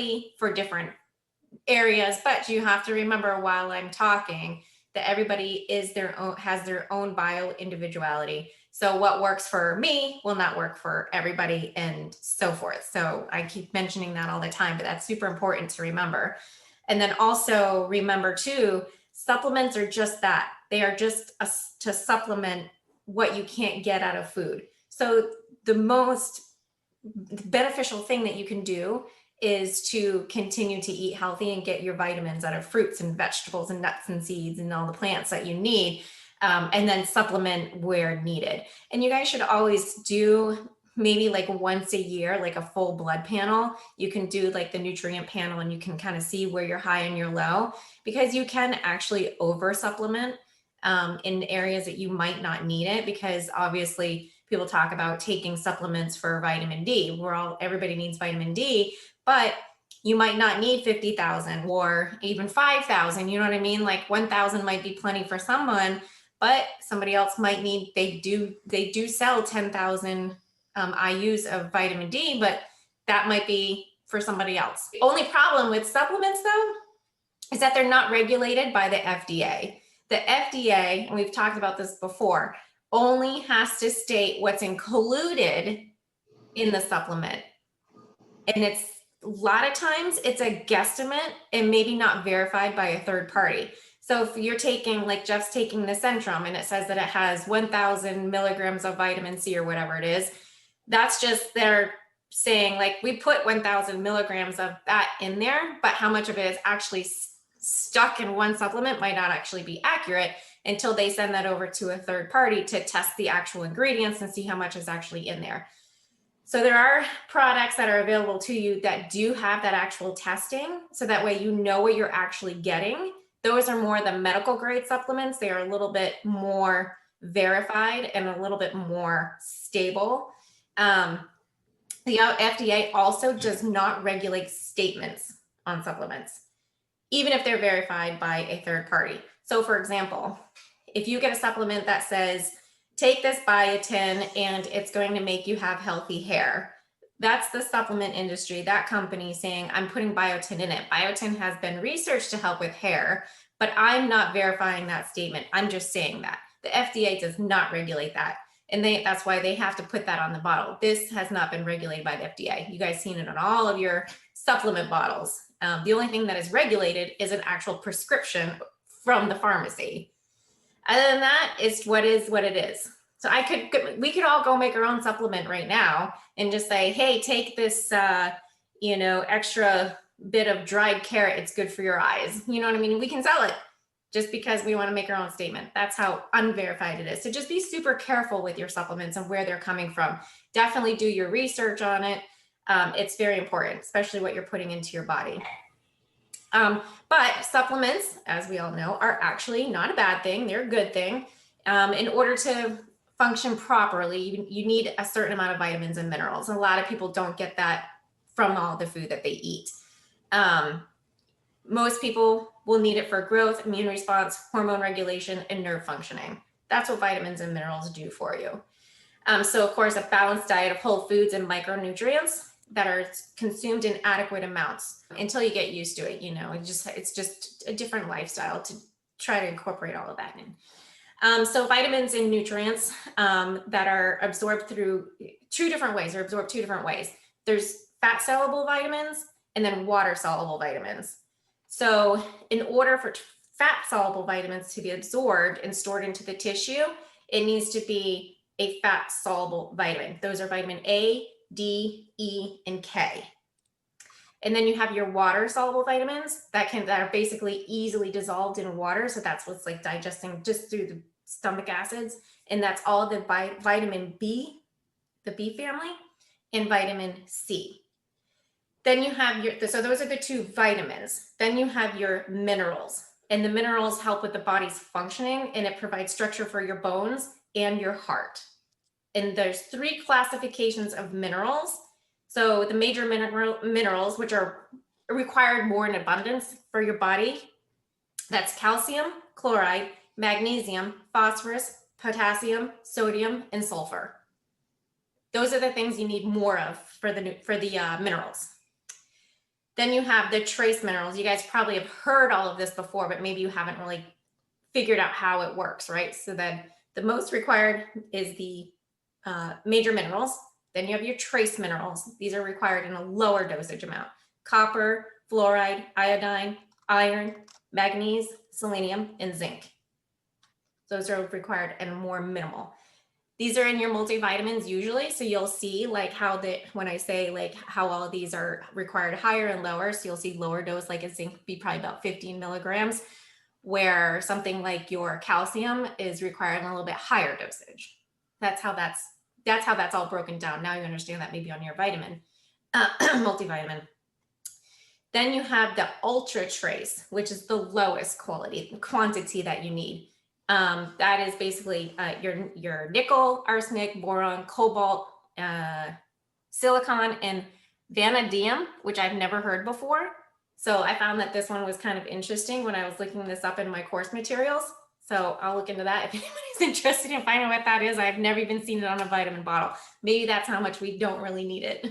differently for different areas, but you have to remember while I'm talking that everybody has their own bio individuality. So what works for me will not work for everybody and so forth. So I keep mentioning that all the time, but that's super important to remember. And then also remember too, supplements are just that. They are just to supplement what you can't get out of food. So the most beneficial thing that you can do is to continue to eat healthy and get your vitamins out of fruits and vegetables and nuts and seeds and all the plants that you need, and then supplement where needed. And you guys should always do maybe like once a year, like a full blood panel. You can do like the nutrient panel and you can kind of see where you're high and you're low, because you can actually over supplement in areas that you might not need it, because obviously people talk about taking supplements for vitamin D. Everybody needs vitamin D, but you might not need 50,000 or even 5,000. You know what I mean? Like 1,000 might be plenty for someone, but somebody else might need, they do sell 10,000 IUs of vitamin D, but that might be for somebody else. The only problem with supplements though, is that they're not regulated by the FDA. The FDA, and we've talked about this before, only has to state what's included in the supplement. And it's a lot of times it's a guesstimate and maybe not verified by a third party. So if you're taking, like Jeff's taking the Centrum and it says that it has 1,000 milligrams of vitamin C or whatever it is, that's just they're saying like, we put 1,000 milligrams of that in there, but how much of it is actually stuck in one supplement might not actually be accurate until they send that over to a third party to test the actual ingredients and see how much is actually in there. So there are products that are available to you that do have that actual testing, so that way you know what you're actually getting. Those are more the medical grade supplements. They are a little bit more verified and a little bit more stable. The FDA also does not regulate statements on supplements, even if they're verified by a third party. So for example, if you get a supplement that says, take this biotin and it's going to make you have healthy hair, that's the supplement industry, that company saying, I'm putting biotin in it. Biotin has been researched to help with hair, but I'm not verifying that statement. I'm just saying that. The FDA does not regulate that. And that's why they have to put that on the bottle. This has not been regulated by the FDA. You guys seen it on all of your supplement bottles. The only thing that is regulated is an actual prescription from the pharmacy. Other than that, it's what it is. So we could all go make our own supplement right now and just say, hey, take this, extra bit of dried carrot. It's good for your eyes. You know what I mean? We can sell it just because we want to make our own statement. That's how unverified it is. So just be super careful with your supplements and where they're coming from. Definitely do your research on it. It's very important, especially what you're putting into your body. But supplements, as we all know, are actually not a bad thing. They're a good thing. In order to function properly, you need a certain amount of vitamins and minerals. A lot of people don't get that from all the food that they eat. Most people will need it for growth, immune response, hormone regulation, and nerve functioning. That's what vitamins and minerals do for you. So of course, a balanced diet of whole foods and micronutrients that are consumed in adequate amounts until you get used to it. It's just a different lifestyle to try to incorporate all of that in. So vitamins and nutrients that are absorbed through two different ways. There's fat soluble vitamins and then water soluble vitamins. So in order for fat soluble vitamins to be absorbed and stored into the tissue, it needs to be a fat soluble vitamin. Those are vitamin A, D, E, and K. And then you have your water soluble vitamins that are basically easily dissolved in water. So that's what's like digesting just through the stomach acids. And that's all the vitamin B, the B family, and vitamin C. Then you have so those are the two vitamins. Then you have your minerals, and the minerals help with the body's functioning, and it provides structure for your bones and your heart. And there's 3 classifications of minerals. So the major minerals, which are required more in abundance for your body, that's calcium, chloride, magnesium, phosphorus, potassium, sodium, and sulfur. Those are the things you need more of for the minerals. Then you have the trace minerals. You guys probably have heard all of this before, but maybe you haven't really figured out how it works, right? So then the most required is the major minerals. Then you have your trace minerals. These are required in a lower dosage amount. Copper, fluoride, iodine, iron, manganese, selenium, and zinc. Those are required and more minimal. These are in your multivitamins usually, so you'll see like how when I say like how all of these are required higher and lower, so you'll see lower dose like a zinc be probably about 15 milligrams, where something like your calcium is required in a little bit higher dosage. That's how that's all broken down. Now you understand that maybe on your vitamin, multivitamin. Then you have the ultra trace, which is the lowest quantity that you need. That is basically your nickel, arsenic, boron, cobalt, silicon, and vanadium, which I've never heard before. So I found that this one was kind of interesting when I was looking this up in my course materials. So I'll look into that if anybody's interested in finding out what that is. I've never even seen it on a vitamin bottle. Maybe that's how much we don't really need it.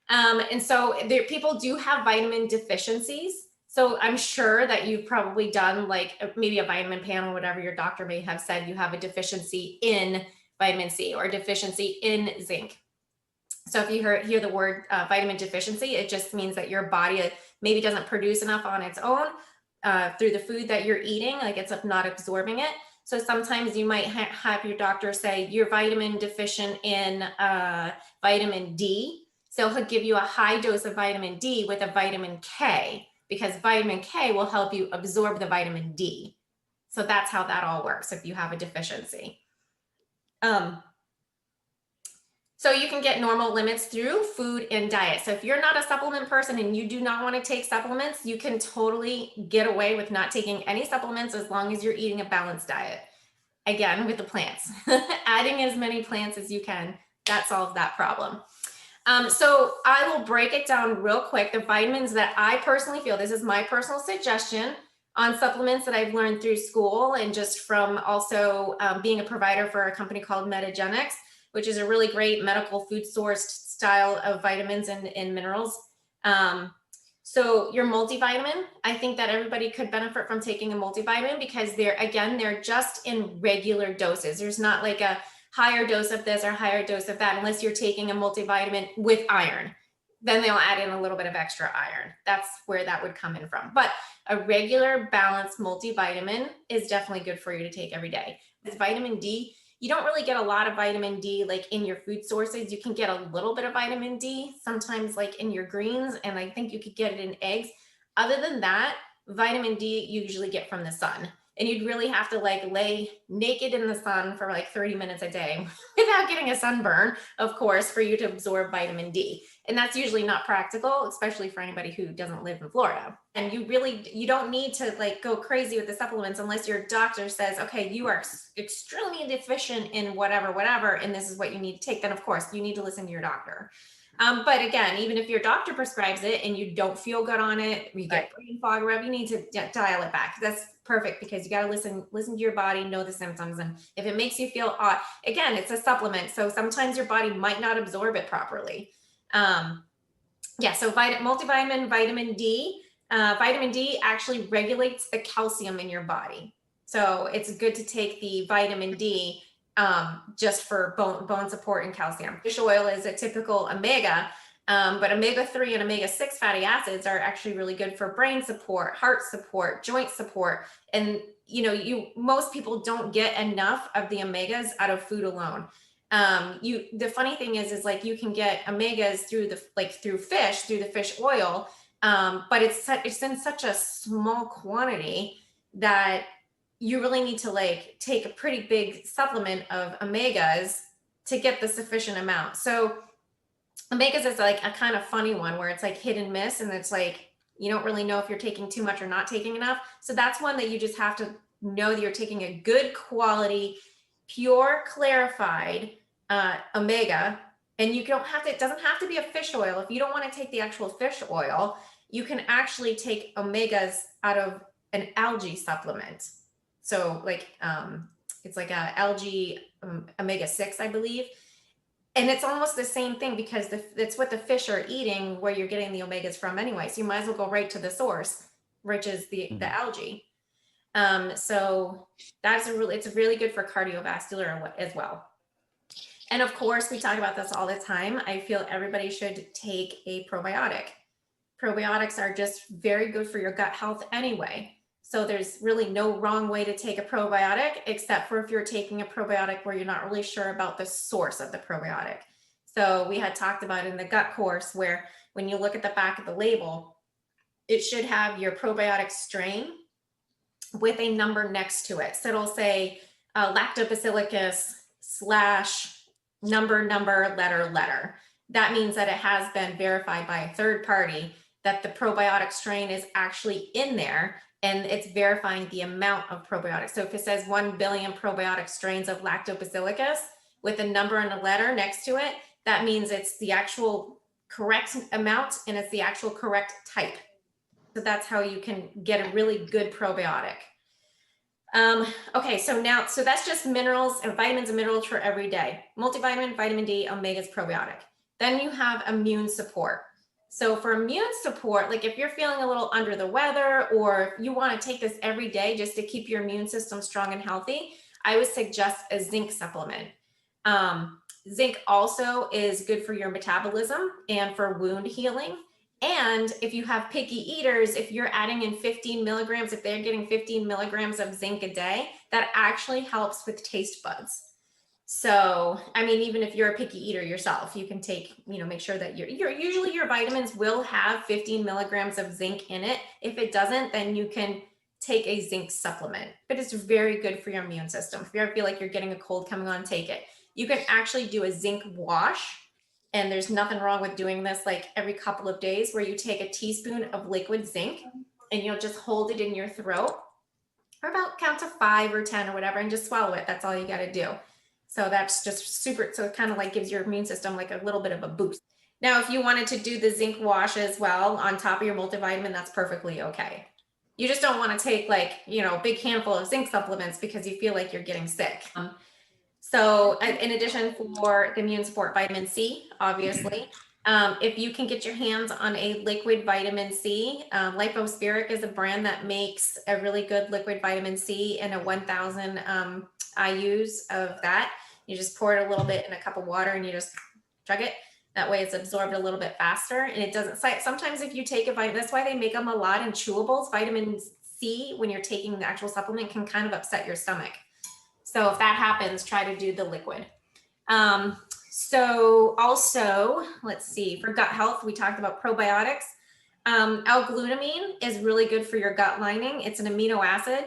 And so people do have vitamin deficiencies. So I'm sure that you've probably done like maybe a vitamin panel, whatever your doctor may have said you have a deficiency in vitamin C or deficiency in zinc. So if you hear the word vitamin deficiency, it just means that your body maybe doesn't produce enough on its own through the food that you're eating, like it's not absorbing it. So sometimes you might have your doctor say you're vitamin deficient in vitamin D. So he'll give you a high dose of vitamin D with a vitamin K, because vitamin K will help you absorb the vitamin D. So that's how that all works if you have a deficiency. So you can get normal limits through food and diet. So if you're not a supplement person and you do not want to take supplements, you can totally get away with not taking any supplements as long as you're eating a balanced diet. Again, with the plants, adding as many plants as you can, that solves that problem. So I will break it down real quick. The vitamins that I personally feel, this is my personal suggestion on supplements that I've learned through school and just from also being a provider for a company called Metagenics, which is a really great medical food sourced style of vitamins and minerals. So your multivitamin, I think that everybody could benefit from taking a multivitamin because they're just in regular doses. There's not like a higher dose of this or higher dose of that, unless you're taking a multivitamin with iron. Then they'll add in a little bit of extra iron. That's where that would come in from. But a regular balanced multivitamin is definitely good for you to take every day. With vitamin D, you don't really get a lot of vitamin D like in your food sources. You can get a little bit of vitamin D sometimes like in your greens, and I think you could get it in eggs. Other than that, vitamin D you usually get from the sun. And you'd really have to like lay naked in the sun for like 30 minutes a day without getting a sunburn, of course, for you to absorb vitamin D. And that's usually not practical, especially for anybody who doesn't live in Florida. And you don't need to like go crazy with the supplements unless your doctor says, okay, you are extremely deficient in whatever, and this is what you need to take. Then of course you need to listen to your doctor. But again, even if your doctor prescribes it and you don't feel good on it, you get brain fog or whatever, you need to dial it back. That's perfect because you got to listen to your body, know the symptoms. And if it makes you feel odd, again, it's a supplement. So sometimes your body might not absorb it properly. So multivitamin, vitamin D actually regulates the calcium in your body. So it's good to take the vitamin D just for bone support and calcium. Fish oil is a typical omega, but omega-3 and omega-6 fatty acids are actually really good for brain support, heart support, joint support. And most people don't get enough of the omegas out of food alone. The funny thing is like you can get omegas through through the fish oil, but it's in such a small quantity that you really need to like take a pretty big supplement of omegas to get the sufficient amount. So omegas is like a kind of funny one where it's like hit and miss, and it's like you don't really know if you're taking too much or not taking enough. So that's one that you just have to know that you're taking a good quality, pure, clarified omega. And it doesn't have to be a fish oil. If you don't want to take the actual fish oil, you can actually take omegas out of an algae supplement. So like it's like a algae omega-6, I believe. And it's almost the same thing because it's what the fish are eating where you're getting the omegas from anyway. So you might as well go right to the source, which is the algae. So it's really good for cardiovascular as well. And of course, we talk about this all the time. I feel everybody should take a probiotic. Probiotics are just very good for your gut health anyway. So there's really no wrong way to take a probiotic, except for if you're taking a probiotic where you're not really sure about the source of the probiotic. So we had talked about in the gut course where when you look at the back of the label, it should have your probiotic strain with a number next to it. So it'll say lactobacillus / number, letter. That means that it has been verified by a third party that the probiotic strain is actually in there, and it's verifying the amount of probiotics. So if it says 1 billion probiotic strains of lactobacillus with a number and a letter next to it, that means it's the actual correct amount and it's the actual correct type. So that's how you can get a really good probiotic. Okay, so that's just minerals and vitamins and minerals for every day. Multivitamin, vitamin D, omegas, probiotic. Then you have immune support. So for immune support, like if you're feeling a little under the weather or you want to take this every day just to keep your immune system strong and healthy, I would suggest a zinc supplement. Zinc also is good for your metabolism and for wound healing. And if you have picky eaters, if you're adding in 15 milligrams, if they're getting 15 milligrams of zinc a day, that actually helps with taste buds. So, I mean, even if you're a picky eater yourself, you can take, make sure that usually your vitamins will have 15 milligrams of zinc in it. If it doesn't, then you can take a zinc supplement, but it's very good for your immune system. If you ever feel like you're getting a cold coming on, take it. You can actually do a zinc wash. And there's nothing wrong with doing this like every couple of days, where you take a teaspoon of liquid zinc and you'll just hold it in your throat for about count to 5 or 10 or whatever, and just swallow it. That's all you got to do. So that's just super. So it kind of like gives your immune system like a little bit of a boost. Now, if you wanted to do the zinc wash as well on top of your multivitamin, that's perfectly okay. You just don't want to take like, a big handful of zinc supplements because you feel like you're getting sick. So in addition for the immune support, vitamin C, obviously, if you can get your hands on a liquid vitamin C, Lipospheric is a brand that makes a really good liquid vitamin C in a 1,000 IUs of that. You just pour it a little bit in a cup of water and you just chug it. That way it's absorbed a little bit faster, and it doesn't, sometimes if you take a vitamin, that's why they make them a lot in chewables. Vitamin C, when you're taking the actual supplement, can kind of upset your stomach. So if that happens, try to do the liquid. So also, let's see, for gut health, we talked about probiotics. L-glutamine is really good for your gut lining. It's an amino acid.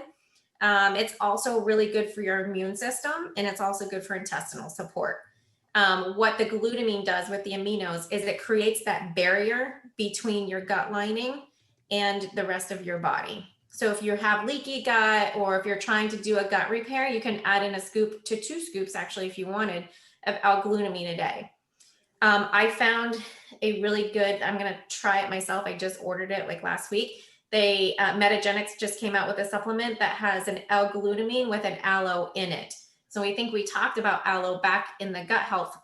It's also really good for your immune system, and it's also good for intestinal support. What the glutamine does with the aminos is it creates that barrier between your gut lining and the rest of your body. So if you have leaky gut, or if you're trying to do a gut repair, you can add in a scoop to 2 scoops, actually, if you wanted, of L-glutamine a day. I found a really good, I'm going to try it myself. I just ordered it like last week. Metagenics just came out with a supplement that has an L-glutamine with an aloe in it. So I think we talked about aloe back in the gut health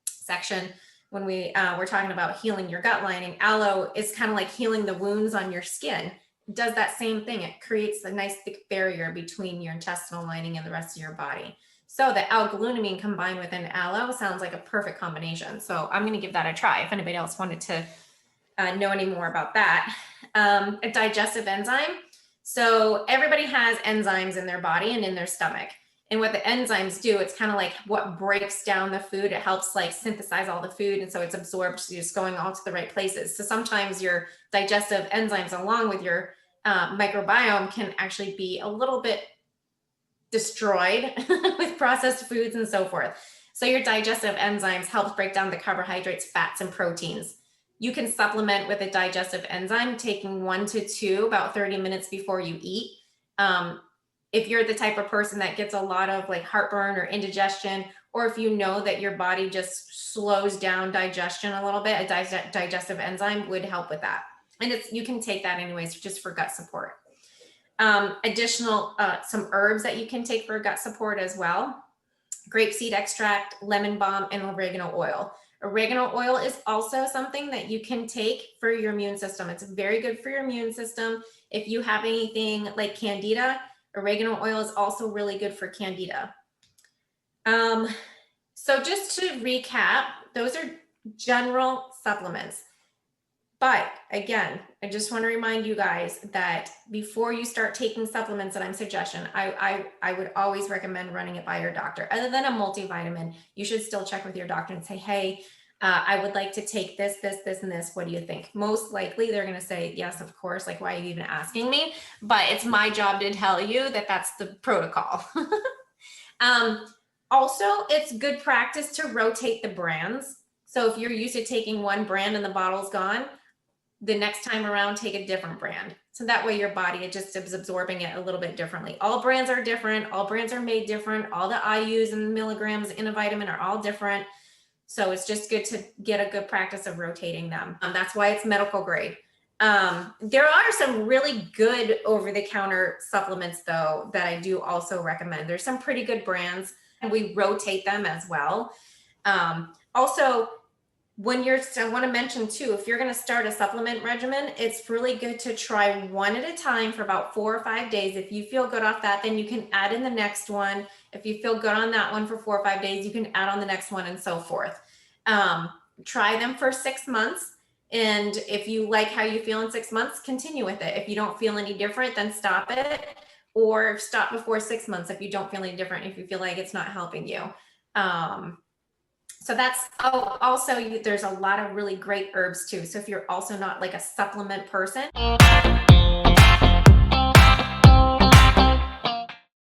section when we were talking about healing your gut lining. Aloe is kind of like healing the wounds on your skin. It does that same thing. It creates a nice thick barrier between your intestinal lining and the rest of your body. So the L-glutamine combined with an aloe sounds like a perfect combination. So I'm going to give that a try if anybody else wanted to know any more about that. A digestive enzyme. So everybody has enzymes in their body and in their stomach. And what the enzymes do, it's kind of like what breaks down the food. It helps like synthesize all the food. And so it's absorbed, so just going all to the right places. So sometimes your digestive enzymes along with your microbiome can actually be a little bit destroyed with processed foods and so forth. So your digestive enzymes help break down the carbohydrates, fats, and proteins. You can supplement with a digestive enzyme, taking 1 to 2 about 30 minutes before you eat. If you're the type of person that gets a lot of like heartburn or indigestion, or if you know that your body just slows down digestion a little bit, a digestive enzyme would help with that. And you can take that anyways, just for gut support. Additional, some herbs that you can take for gut support as well. grapeseed extract, lemon balm, and oregano oil. Oregano oil is also something that you can take for your immune system. It's very good for your immune system. If you have anything like candida, oregano oil is also really good for candida. So just to recap, those are general supplements. But again, I just want to remind you guys that before you start taking supplements that I'm suggesting, I would always recommend running it by your doctor. Other than a multivitamin, you should still check with your doctor and say, hey, I would like to take this, and this. What do you think? Most likely they're going to say, yes, of course. Like, why are you even asking me? But it's my job to tell you that that's the protocol. Also, it's good practice to rotate the brands. So if you're used to taking one brand and the bottle's gone, the next time around, take a different brand. So that way your body, it just is absorbing it a little bit differently. All brands are different. All brands are made different. All the IUs and milligrams in a vitamin are all different. So it's just good to get a good practice of rotating them. That's why it's medical grade. There are some really good over-the-counter supplements though that I do also recommend. There's some pretty good brands and we rotate them as well. Also, I want to mention too, if you're going to start a supplement regimen, it's really good to try one at a time for about 4 or 5 days. If you feel good off that, then you can add in the next one. If you feel good on that one for 4 or 5 days, you can add on the next one and so forth. Try them for 6 months. And if you like how you feel in 6 months, continue with it. If you don't feel any different, then stop it, or stop before 6 months if you don't feel any different, if you feel like it's not helping you. So that's also, there's a lot of really great herbs too. So if you're also not like a supplement person,